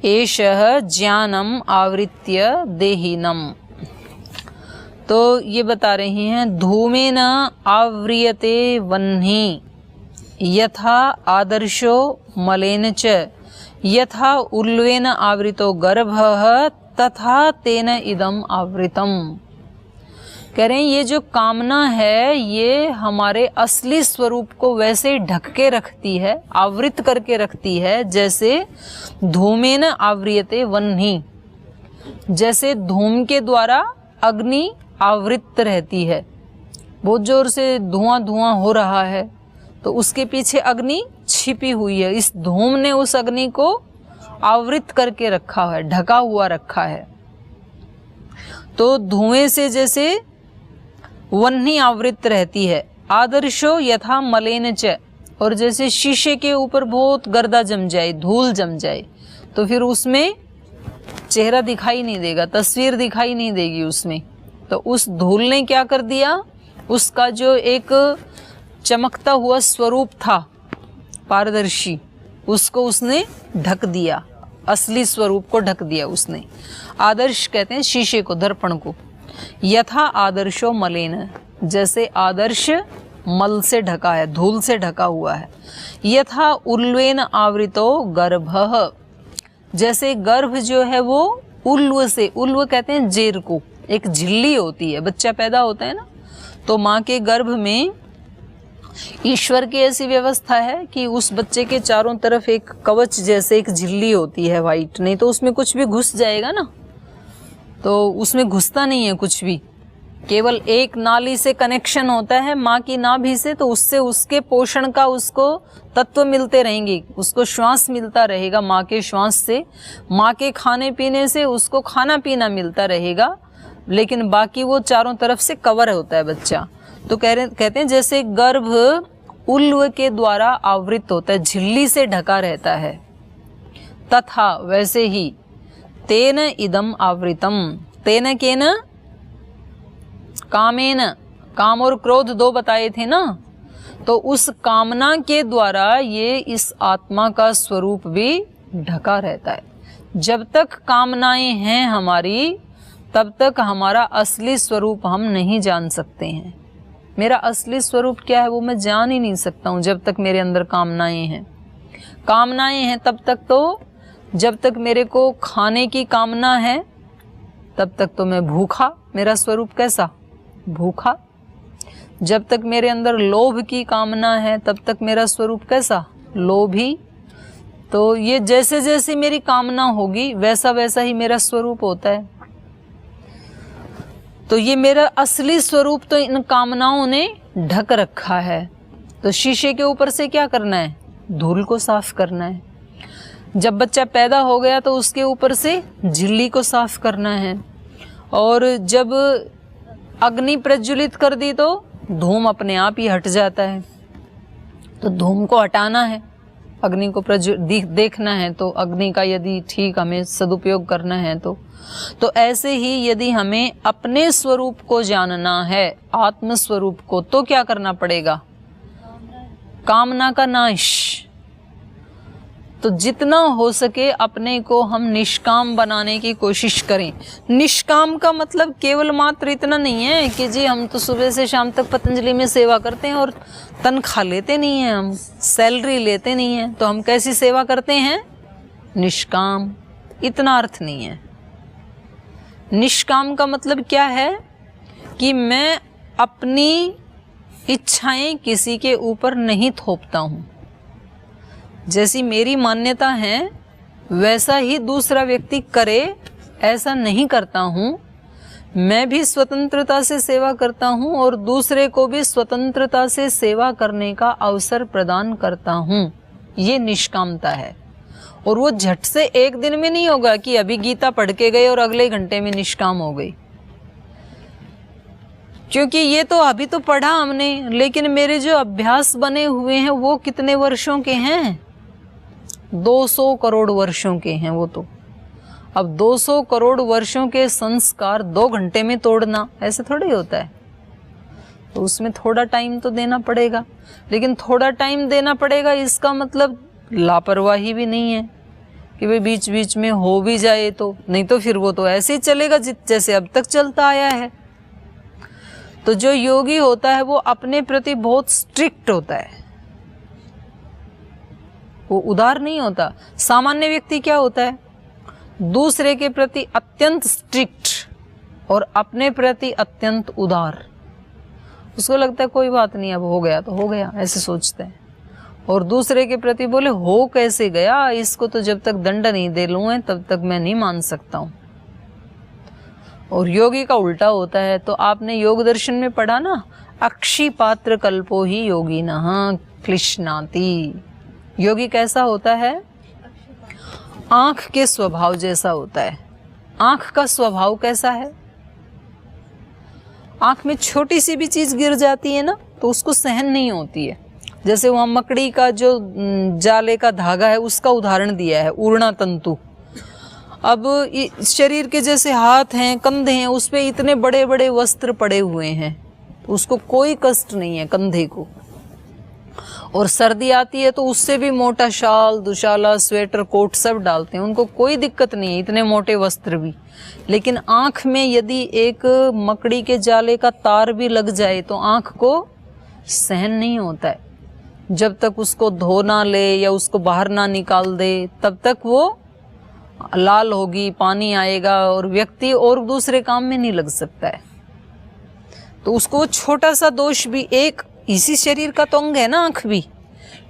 एषः ज्ञानम आवृत्य देहिनम। तो ये बता रही हैं धूमेन आव्रियते वह्नि यथा आदर्शो मलेन च यथा उल्वेन आवृतो गर्भः तथा तेन इदम आवृतम। कह रहे हैं ये जो कामना है ये हमारे असली स्वरूप को वैसे ढक के रखती है, आवृत करके रखती है, जैसे धूमेन आवृयते वह्नि, जैसे धूम के द्वारा अग्नि आवृत रहती है। बहुत जोर से धुआं धुआं हो रहा है तो उसके पीछे अग्नि छिपी हुई है, इस धूम ने उस अग्नि को आवृत करके रखा है, ढका हुआ रखा है। तो धुएं से जैसे वह्नि आवृत रहती है। आदर्शो यथा मलेन च, और जैसे शीशे के ऊपर बहुत गर्दा जम जाए, धूल जम जाए, तो फिर उसमें चेहरा दिखाई नहीं देगा, तस्वीर दिखाई नहीं देगी उसमें। तो उस धूल ने क्या कर दिया, उसका जो एक चमकता हुआ स्वरूप था पारदर्शी, उसको उसने ढक दिया, असली स्वरूप को ढक दिया उसने। आदर्श कहते हैं शीशे को, दर्पण को। यथा आदर्शो मलेन, जैसे आदर्श मल से ढका है, धूल से ढका हुआ है। यथा उल्वेन आवृतो गर्भः, जैसे गर्भ जो है वो उल्व से, उल्व कहते हैं जेर को, एक झिल्ली होती है, बच्चा पैदा होता है ना, तो माँ के गर्भ में ईश्वर की ऐसी व्यवस्था है कि उस बच्चे के चारों तरफ एक कवच जैसे एक झिल्ली होती है वाइट, नहीं तो उसमें कुछ भी घुस जाएगा ना, तो उसमें घुसता नहीं है कुछ भी, केवल एक नाली से कनेक्शन होता है माँ की नाभि से, तो उससे उसके पोषण का उसको तत्व मिलते रहेंगे, उसको श्वास मिलता रहेगा माँ के श्वास से, माँ के खाने पीने से उसको खाना पीना मिलता रहेगा, लेकिन बाकी वो चारों तरफ से कवर होता है बच्चा। तो कहते हैं जैसे गर्भ उल्व के द्वारा आवृत होता है, झिल्ली से ढका रहता है, तथा वैसे ही तेन इदम आवृतम, तेन केन कामेन, काम और क्रोध दो बताए थे ना, तो उस कामना के द्वारा ये इस आत्मा का स्वरूप भी ढका रहता है। जब तक कामनाएं हैं हमारी तब तक हमारा असली स्वरूप हम नहीं जान सकते हैं। मेरा असली स्वरूप क्या है वो मैं जान ही नहीं सकता हूँ जब तक मेरे अंदर कामनाएं हैं। कामनाएं हैं तब तक, तो जब तक मेरे को खाने की कामना है तब तक तो मैं भूखा, मेरा स्वरूप कैसा, भूखा। जब तक मेरे अंदर लोभ की कामना है तब तक मेरा स्वरूप कैसा, लोभी। तो ये जैसे जैसे मेरी कामना होगी वैसा वैसा ही मेरा स्वरूप होता है। तो ये मेरा असली स्वरूप तो इन कामनाओं ने ढक रखा है। तो शीशे के ऊपर से क्या करना है, धूल को साफ करना है। जब बच्चा पैदा हो गया तो उसके ऊपर से झिल्ली को साफ करना है, और जब अग्नि प्रज्वलित कर दी तो धूम अपने आप ही हट जाता है। तो धूम को हटाना है, अग्नि को देखना है, तो अग्नि का यदि ठीक हमें सदुपयोग करना है तो ऐसे ही यदि हमें अपने स्वरूप को जानना है, आत्म स्वरूप को, तो क्या करना पड़ेगा, कामना का नाश। तो जितना हो सके अपने को हम निष्काम बनाने की कोशिश करें। निष्काम का मतलब केवल मात्र इतना नहीं है कि जी हम तो सुबह से शाम तक पतंजलि में सेवा करते हैं और तनख्वाह लेते नहीं हैं, हम सैलरी लेते नहीं हैं, तो हम कैसी सेवा करते हैं, निष्काम। इतना अर्थ नहीं है। निष्काम का मतलब क्या है कि मैं अपनी इच्छाएं किसी के ऊपर नहीं थोपता हूँ। जैसी मेरी मान्यता है वैसा ही दूसरा व्यक्ति करे, ऐसा नहीं करता हूँ। मैं भी स्वतंत्रता से सेवा करता हूँ और दूसरे को भी स्वतंत्रता से सेवा करने का अवसर प्रदान करता हूँ। ये निष्कामता है। और वो झट से एक दिन में नहीं होगा कि अभी गीता पढ़ के गए और अगले घंटे में निष्काम हो गई, क्योंकि ये तो अभी तो पढ़ा हमने, लेकिन मेरे जो अभ्यास बने हुए हैं वो कितने वर्षों के हैं, 200 करोड़ वर्षों के हैं वो तो। अब 200 करोड़ वर्षों के संस्कार 2 घंटे में तोड़ना ऐसे थोड़ी होता है। तो उसमें थोड़ा टाइम तो देना पड़ेगा, लेकिन थोड़ा टाइम देना पड़ेगा इसका मतलब लापरवाही भी नहीं है। कि भाई बीच बीच में हो भी जाए तो, नहीं तो फिर वो तो ऐसे ही चलेगा जैसे अब तक चलता आया है। तो जो योगी होता है वो अपने प्रति बहुत स्ट्रिक्ट होता है, वो उदार नहीं होता। सामान्य व्यक्ति क्या होता है, दूसरे के प्रति अत्यंत स्ट्रिक्ट और अपने प्रति अत्यंत उदार। उसको लगता है कोई बात नहीं, अब हो गया तो हो गया, ऐसे सोचते हैं। और दूसरे के प्रति बोले हो कैसे गया, इसको तो जब तक दंड नहीं दे लूँ तब तक मैं नहीं मान सकता हूँ। और योगी का उल्टा होता है। तो आपने योग दर्शन में पढ़ा ना, अक्षी पात्र कल्पो ही योगी नः क्लिश्नाति। योगी कैसा होता है, आंख के स्वभाव जैसा होता है। आंख का स्वभाव कैसा है, आंख में छोटी सी भी चीज गिर जाती है ना तो उसको सहन नहीं होती है। जैसे वहां मकड़ी का जो जाले का धागा है उसका उदाहरण दिया है, उड़ना तंतु। अब शरीर के जैसे हाथ हैं, कंधे हैं, उस पे इतने बड़े बड़े वस्त्र पड़े हुए हैं तो उसको कोई कष्ट नहीं है कंधे को। और सर्दी आती है तो उससे भी मोटा शाल, दुशाला, स्वेटर, कोट सब डालते हैं, उनको कोई दिक्कत नहीं है, इतने मोटे वस्त्र भी। लेकिन आंख में यदि एक मकड़ी के जाले का तार भी लग जाए तो आंख को सहन नहीं होता है। जब तक उसको धो ना ले या उसको बाहर ना निकाल दे तब तक वो लाल होगी, पानी आएगा और व्यक्ति और दूसरे काम में नहीं लग सकता है। तो उसको छोटा सा दोष भी, एक इसी शरीर का तो अंग है ना आंख भी,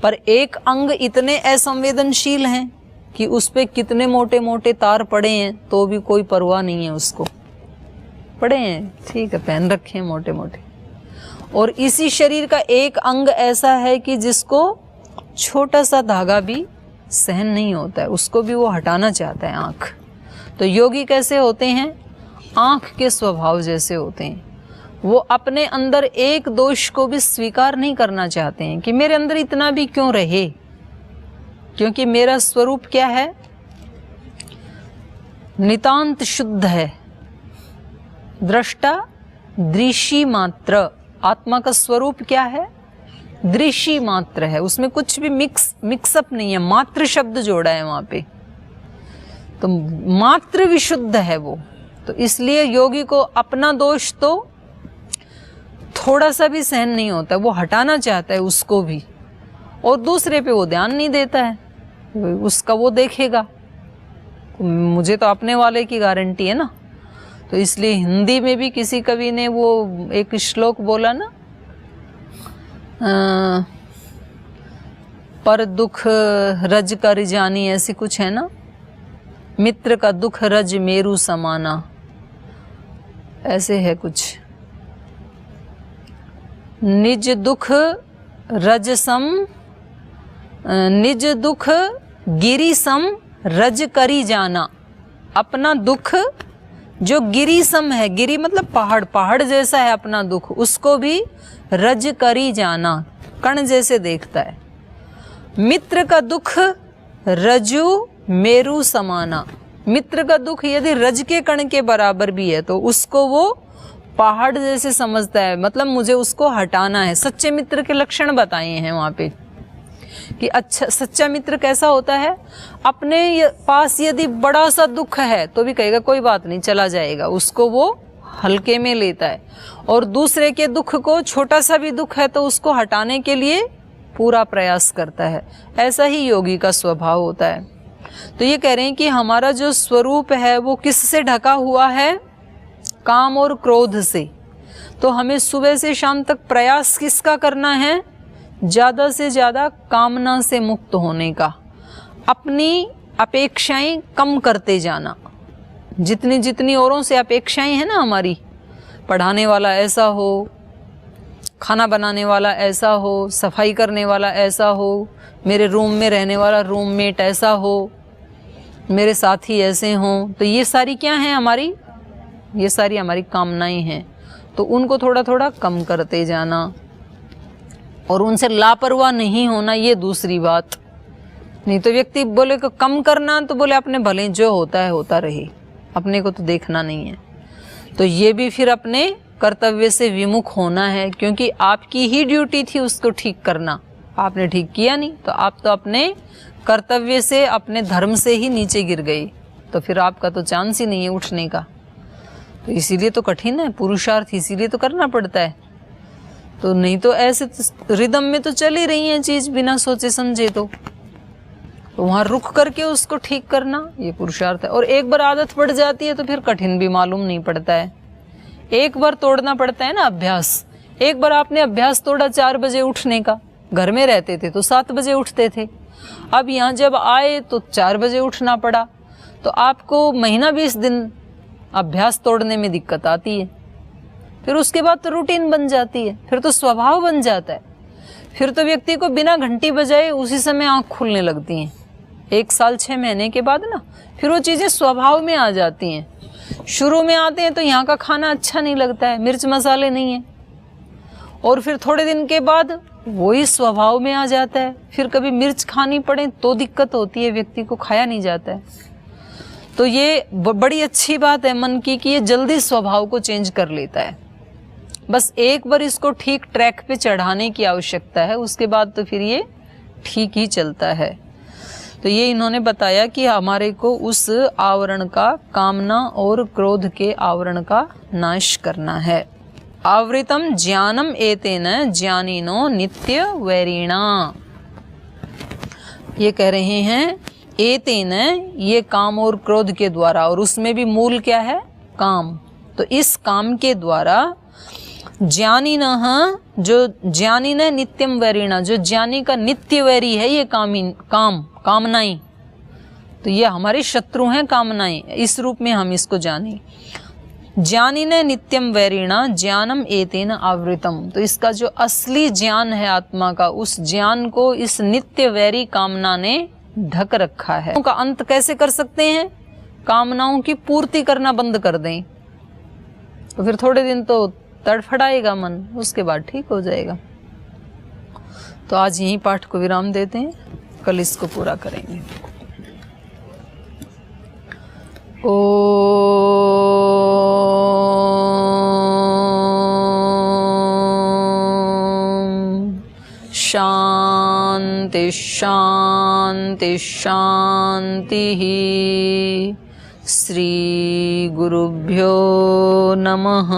पर एक अंग इतने असंवेदनशील हैं कि उस पे कितने मोटे मोटे तार पड़े हैं तो भी कोई परवाह नहीं है उसको। पड़े हैं ठीक है, पहन रखे हैं मोटे मोटे। और इसी शरीर का एक अंग ऐसा है कि जिसको छोटा सा धागा भी सहन नहीं होता है, उसको भी वो हटाना चाहता है, आंख। तो योगी कैसे होते हैं, आंख के स्वभाव जैसे होते हैं। वो अपने अंदर एक दोष को भी स्वीकार नहीं करना चाहते हैं कि मेरे अंदर इतना भी क्यों रहे, क्योंकि मेरा स्वरूप क्या है, नितांत शुद्ध है, दृष्टा दृश्य मात्र। आत्मा का स्वरूप क्या है, दृश्य मात्र है, उसमें कुछ भी मिक्सअप नहीं है, मात्र शब्द जोड़ा है वहां पे, तो मात्र विशुद्ध है वो। तो इसलिए योगी को अपना दोष तो थोड़ा सा भी सहन नहीं होता, वो हटाना चाहता है उसको भी, और दूसरे पे वो ध्यान नहीं देता है, उसका वो देखेगा। मुझे तो अपने वाले की गारंटी है ना। तो इसलिए हिंदी में भी किसी कवि ने वो एक श्लोक बोला ना, पर दुख रज कर जानी, ऐसी कुछ है ना, मित्र का दुख रज मेरु समाना, ऐसे है कुछ। निज दुख रजसम, निज दुख गिरी सम रज करी जाना। अपना दुख जो गिरी सम है, गिरी मतलब पहाड़, पहाड़ जैसा है अपना दुख, उसको भी रज करी जाना, कण जैसे देखता है। मित्र का दुख रजु मेरु समाना। मित्र का दुख यदि रज के कण के बराबर भी है तो उसको वो पहाड़ जैसे समझता है, मतलब मुझे उसको हटाना है। सच्चे मित्र के लक्षण बताए हैं वहां पे कि अच्छा सच्चा मित्र कैसा होता है, अपने पास यदि बड़ा सा दुख है तो भी कहेगा कोई बात नहीं, चला जाएगा, उसको वो हल्के में लेता है। और दूसरे के दुख को, छोटा सा भी दुख है तो उसको हटाने के लिए पूरा प्रयास करता है। ऐसा ही योगी का स्वभाव होता है। तो ये कह रहे हैं कि हमारा जो स्वरूप है वो किससे ढका हुआ है, काम और क्रोध से। तो हमें सुबह से शाम तक प्रयास किसका करना है, ज़्यादा से ज़्यादा कामना से मुक्त होने का, अपनी अपेक्षाएं कम करते जाना। जितनी जितनी औरों से अपेक्षाएं हैं ना हमारी, पढ़ाने वाला ऐसा हो, खाना बनाने वाला ऐसा हो, सफाई करने वाला ऐसा हो, मेरे रूम में रहने वाला रूममेट ऐसा हो, मेरे साथी ऐसे हों, तो ये सारी क्या हैं हमारी, ये सारी हमारी कामनाएं हैं। तो उनको थोड़ा थोड़ा कम करते जाना और उनसे लापरवाह नहीं होना, ये दूसरी बात। नहीं तो व्यक्ति बोले को कम करना तो बोले अपने भले जो होता है होता रहे, अपने को तो देखना नहीं है। तो ये भी फिर अपने कर्तव्य से विमुख होना है, क्योंकि आपकी ही ड्यूटी थी उसको ठीक करना, आपने ठीक किया नहीं तो आप तो अपने कर्तव्य से, अपने धर्म से ही नीचे गिर गई, तो फिर आपका तो चांस ही नहीं है उठने का। तो इसीलिए तो कठिन है पुरुषार्थ, इसीलिए तो करना पड़ता है। तो नहीं तो ऐसे रिदम में तो चल ही रही है चीज बिना सोचे समझे। तो वहां रुक करके उसको ठीक करना ये पुरुषार्थ है। और एक बार आदत पड़ जाती है तो फिर कठिन भी मालूम नहीं पड़ता है। एक बार तोड़ना पड़ता है ना अभ्यास। एक बार आपने अभ्यास तोड़ा 4 बजे उठने का, घर में रहते थे तो 7 बजे उठते थे, अब यहाँ जब आए तो 4 बजे उठना पड़ा, तो आपको महीना 20 दिन अभ्यास तोड़ने में दिक्कत आती है। फिर उसके बाद तो रूटीन बन जाती है, फिर तो स्वभाव बन जाता है। फिर तो व्यक्ति को बिना घंटी बजाए उसी समय आँख खुलने लगती हैं। 1 साल 6 महीने के बाद ना फिर वो चीज़ें स्वभाव में आ जाती हैं। शुरू में आते हैं तो यहाँ का खाना अच्छा नहीं लगता है, मिर्च मसाले नहीं है, और फिर थोड़े दिन के बाद वही स्वभाव में आ जाता है। फिर कभी मिर्च खानी पड़े तो दिक्कत होती है, व्यक्ति को खाया नहीं जाता है। तो ये बड़ी अच्छी बात है मन की कि ये जल्दी स्वभाव को चेंज कर लेता है। बस एक बार इसको ठीक ट्रैक पे चढ़ाने की आवश्यकता है, उसके बाद तो फिर ये ठीक ही चलता है। तो ये इन्होंने बताया कि हमारे को उस आवरण का, कामना और क्रोध के आवरण का नाश करना है। आवृतम ज्ञानम एतेन ज्ञानिनो नित्य वैरिणा। ये कह रहे हैं एतेन, ये काम और क्रोध के द्वारा, और उसमें भी मूल क्या है? काम। तो इस काम के द्वारा ज्ञानिनः, जो ज्ञानी न नित्यम वैरिणा, जो ज्ञानी का नित्य वैरी है ये कामनाएं। तो ये हमारे शत्रु हैं कामनाएं, इस रूप में हम इसको जाने। ज्ञानी ने नित्यम वैरिणा ज्ञानम एतेन आवृतम। तो इसका जो असली ज्ञान है आत्मा का, उस ज्ञान को इस नित्य वैरी कामना ने ढक रखा है। का अंत कैसे कर सकते हैं? कामनाओं की पूर्ति करना बंद कर दें, तो फिर थोड़े दिन तो तड़फड़ाएगा मन, उसके बाद ठीक हो जाएगा। तो आज यही पाठ को विराम देते हैं, कल इसको पूरा करेंगे। शांति शांति शांति। श्री गुरुभ्यो नमः।